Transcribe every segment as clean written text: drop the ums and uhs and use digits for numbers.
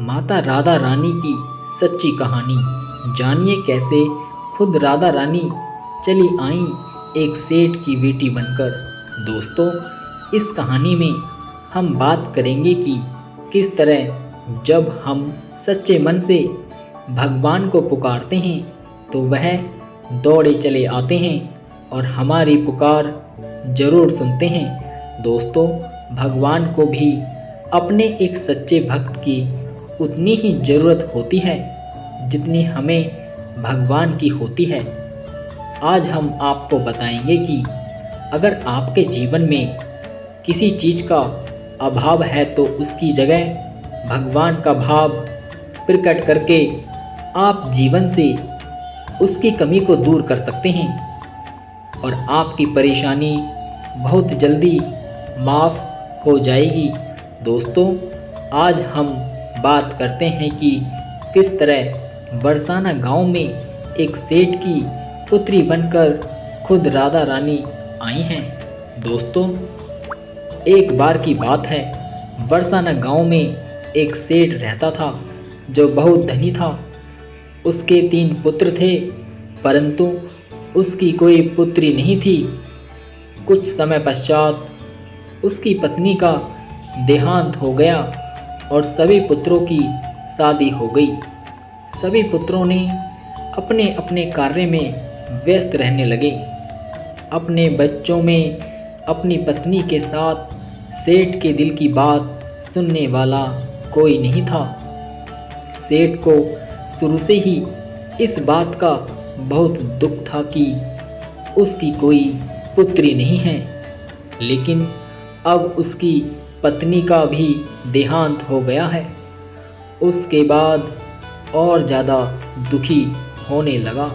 माता राधा रानी की सच्ची कहानी जानिए कैसे खुद राधा रानी चली आईं एक सेठ की बेटी बनकर। दोस्तों, इस कहानी में हम बात करेंगे कि किस तरह जब हम सच्चे मन से भगवान को पुकारते हैं तो वह दौड़े चले आते हैं और हमारी पुकार ज़रूर सुनते हैं। दोस्तों, भगवान को भी अपने एक सच्चे भक्त की उतनी ही ज़रूरत होती है जितनी हमें भगवान की होती है। आज हम आपको बताएंगे कि अगर आपके जीवन में किसी चीज़ का अभाव है तो उसकी जगह भगवान का भाव प्रकट करके आप जीवन से उसकी कमी को दूर कर सकते हैं और आपकी परेशानी बहुत जल्दी माफ़ हो जाएगी। दोस्तों, आज हम बात करते हैं कि किस तरह बरसाना गांव में एक सेठ की पुत्री बनकर खुद राधा रानी आई हैं। दोस्तों, एक बार की बात है, बरसाना गांव में एक सेठ रहता था जो बहुत धनी था। उसके 3 पुत्र थे परंतु उसकी कोई पुत्री नहीं थी। कुछ समय पश्चात उसकी पत्नी का देहांत हो गया और सभी पुत्रों की शादी हो गई। सभी पुत्रों ने अपने अपने कार्य में व्यस्त रहने लगे। अपने बच्चों में अपनी पत्नी के साथ सेठ के दिल की बात सुनने वाला कोई नहीं था। सेठ को शुरू से ही इस बात का बहुत दुख था कि उसकी कोई पुत्री नहीं है, लेकिन अब उसकी पत्नी का भी देहांत हो गया है। उसके बाद और ज़्यादा दुखी होने लगा।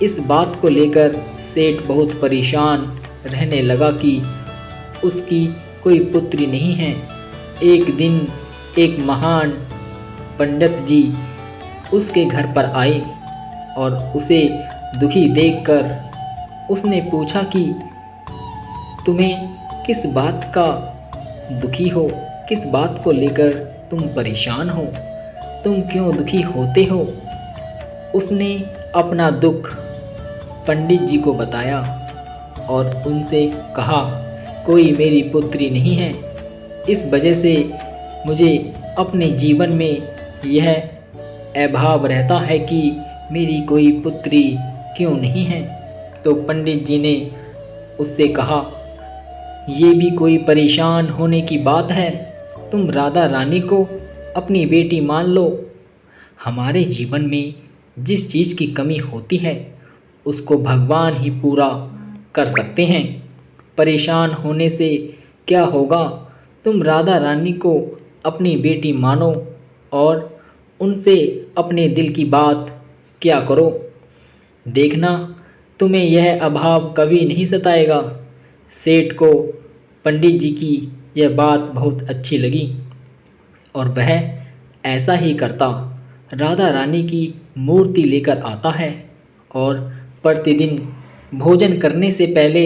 इस बात को लेकर सेठ बहुत परेशान रहने लगा कि उसकी कोई पुत्री नहीं है। एक दिन एक महान पंडित जी उसके घर पर आए और उसे दुखी देखकर उसने पूछा कि तुम्हें किस बात का दुखी हो, किस बात को लेकर तुम परेशान हो, तुम क्यों दुखी होते हो। उसने अपना दुख पंडित जी को बताया और उनसे कहा, कोई मेरी पुत्री नहीं है, इस वजह से मुझे अपने जीवन में यह अभाव रहता है कि मेरी कोई पुत्री क्यों नहीं है। तो पंडित जी ने उससे कहा, ये भी कोई परेशान होने की बात है, तुम राधा रानी को अपनी बेटी मान लो। हमारे जीवन में जिस चीज़ की कमी होती है उसको भगवान ही पूरा कर सकते हैं। परेशान होने से क्या होगा, तुम राधा रानी को अपनी बेटी मानो और उनसे अपने दिल की बात क्या करो। देखना, तुम्हें यह अभाव कभी नहीं सताएगा। सेठ को पंडित जी की यह बात बहुत अच्छी लगी और वह ऐसा ही करता। राधा रानी की मूर्ति लेकर आता है और प्रतिदिन भोजन करने से पहले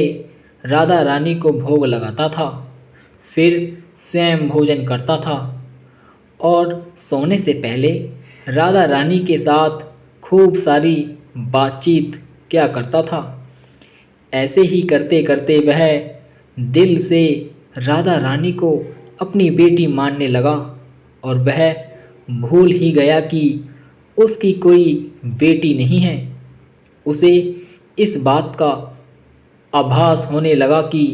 राधा रानी को भोग लगाता था, फिर स्वयं भोजन करता था और सोने से पहले राधा रानी के साथ खूब सारी बातचीत क्या करता था। ऐसे ही करते करते वह दिल से राधा रानी को अपनी बेटी मानने लगा और वह भूल ही गया कि उसकी कोई बेटी नहीं है। उसे इस बात का आभास होने लगा कि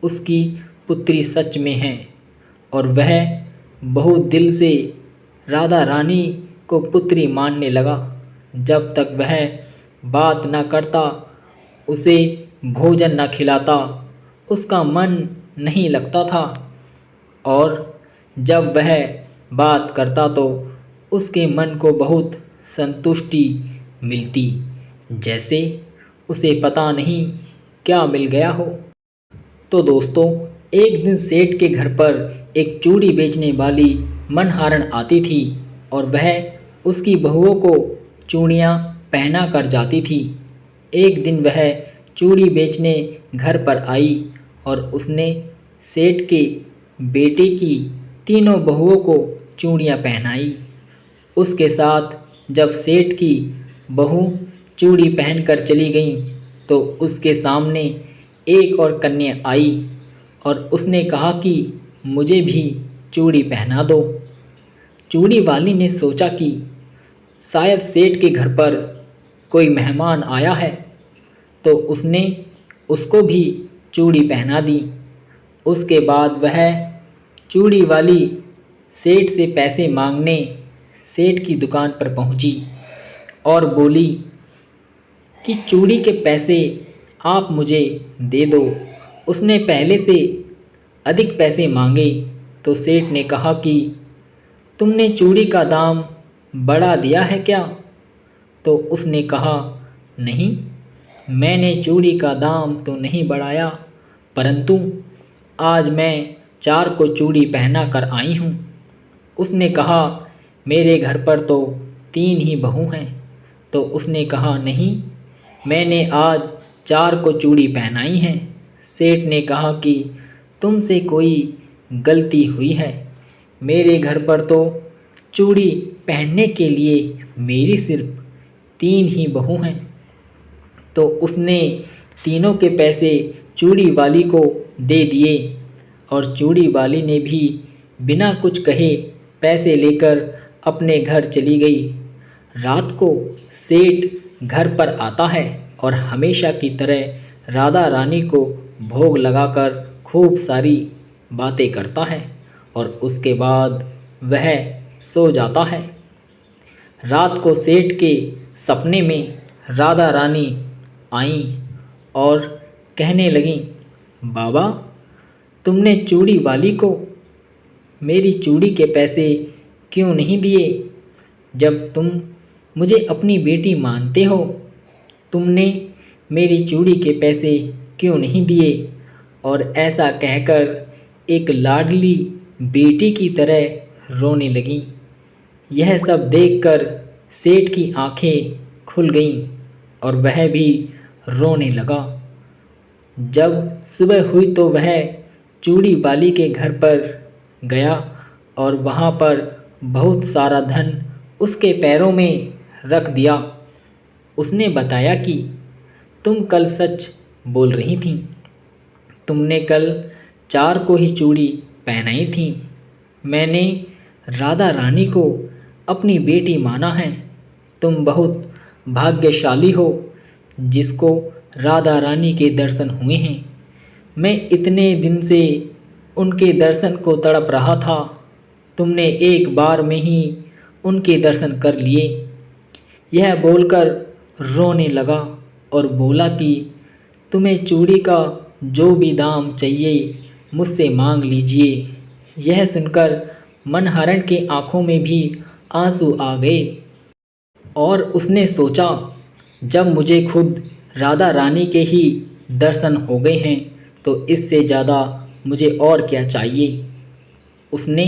उसकी पुत्री सच में है और वह बहुत दिल से राधा रानी को पुत्री मानने लगा। जब तक वह बात न करता, उसे भोजन न खिलाता, उसका मन नहीं लगता था और जब वह बात करता तो उसके मन को बहुत संतुष्टि मिलती, जैसे उसे पता नहीं क्या मिल गया हो। तो दोस्तों, एक दिन सेठ के घर पर एक चूड़ी बेचने वाली मनहारन आती थी और वह उसकी बहुओं को चूड़ियाँ पहना कर जाती थी। एक दिन वह चूड़ी बेचने घर पर आई और उसने सेठ के बेटे की तीनों बहुओं को चूड़ियाँ पहनाई। उसके साथ जब सेठ की बहू चूड़ी पहनकर चली गई तो उसके सामने एक और कन्या आई और उसने कहा कि मुझे भी चूड़ी पहना दो। चूड़ी वाली ने सोचा कि शायद सेठ के घर पर कोई मेहमान आया है, तो उसने उसको भी चूड़ी पहना दी। उसके बाद वह चूड़ी वाली सेठ से पैसे मांगने सेठ की दुकान पर पहुंची और बोली कि चूड़ी के पैसे आप मुझे दे दो। उसने पहले से अधिक पैसे मांगे तो सेठ ने कहा कि तुमने चूड़ी का दाम बढ़ा दिया है क्या? तो उसने कहा नहीं, मैंने चूड़ी का दाम तो नहीं बढ़ाया, परंतु आज मैं 4 को चूड़ी पहना कर आई हूँ। उसने कहा मेरे घर पर तो 3 ही बहू हैं। तो उसने कहा नहीं, मैंने आज 4 को चूड़ी पहनाई हैं। सेठ ने कहा कि तुमसे कोई गलती हुई है, मेरे घर पर तो चूड़ी पहनने के लिए मेरी सिर्फ 3 ही बहू हैं। तो उसने तीनों के पैसे चूड़ी वाली को दे दिए और चूड़ी वाली ने भी बिना कुछ कहे पैसे लेकर अपने घर चली गई। रात को सेठ घर पर आता है और हमेशा की तरह राधा रानी को भोग लगाकर खूब सारी बातें करता है और उसके बाद वह सो जाता है। रात को सेठ के सपने में राधा रानी आईं और कहने लगीं, बाबा, तुमने चूड़ी वाली को मेरी चूड़ी के पैसे क्यों नहीं दिए? जब तुम मुझे अपनी बेटी मानते हो, तुमने मेरी चूड़ी के पैसे क्यों नहीं दिए? और ऐसा कहकर एक लाडली बेटी की तरह रोने लगी। यह सब देखकर सेठ की आंखें खुल गईं और वह भी रोने लगा। जब सुबह हुई तो वह चूड़ी वाली के घर पर गया और वहाँ पर बहुत सारा धन उसके पैरों में रख दिया। उसने बताया कि तुम कल सच बोल रही थी, तुमने कल 4 को ही चूड़ी पहनाई थी। मैंने राधा रानी को अपनी बेटी माना है। तुम बहुत भाग्यशाली हो जिसको राधा रानी के दर्शन हुए हैं। मैं इतने दिन से उनके दर्शन को तड़प रहा था, तुमने एक बार में ही उनके दर्शन कर लिए। यह बोलकर रोने लगा और बोला कि तुम्हें चूड़ी का जो भी दाम चाहिए मुझसे मांग लीजिए। यह सुनकर मनहरण के आँखों में भी आंसू आ गए और उसने सोचा, जब मुझे खुद राधा रानी के ही दर्शन हो गए हैं तो इससे ज़्यादा मुझे और क्या चाहिए। उसने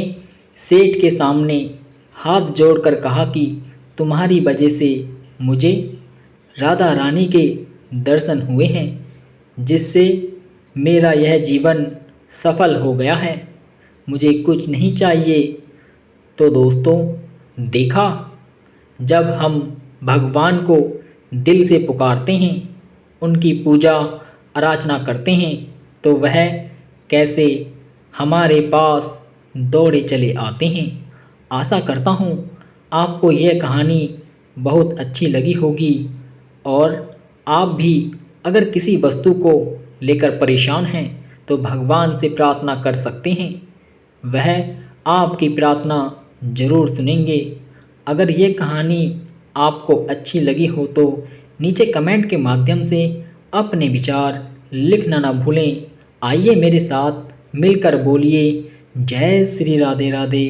सेठ के सामने हाथ जोड़कर कहा कि तुम्हारी वजह से मुझे राधा रानी के दर्शन हुए हैं, जिससे मेरा यह जीवन सफल हो गया है। मुझे कुछ नहीं चाहिए। तो दोस्तों, देखा, जब हम भगवान को दिल से पुकारते हैं, उनकी पूजा अर्चना करते हैं, तो वह कैसे हमारे पास दौड़े चले आते हैं। आशा करता हूँ आपको यह कहानी बहुत अच्छी लगी होगी और आप भी अगर किसी वस्तु को लेकर परेशान हैं तो भगवान से प्रार्थना कर सकते हैं, वह आपकी प्रार्थना ज़रूर सुनेंगे। अगर ये कहानी आपको अच्छी लगी हो तो नीचे कमेंट के माध्यम से अपने विचार लिखना ना भूलें। आइए मेरे साथ मिलकर बोलिए, जय श्री राधे राधे।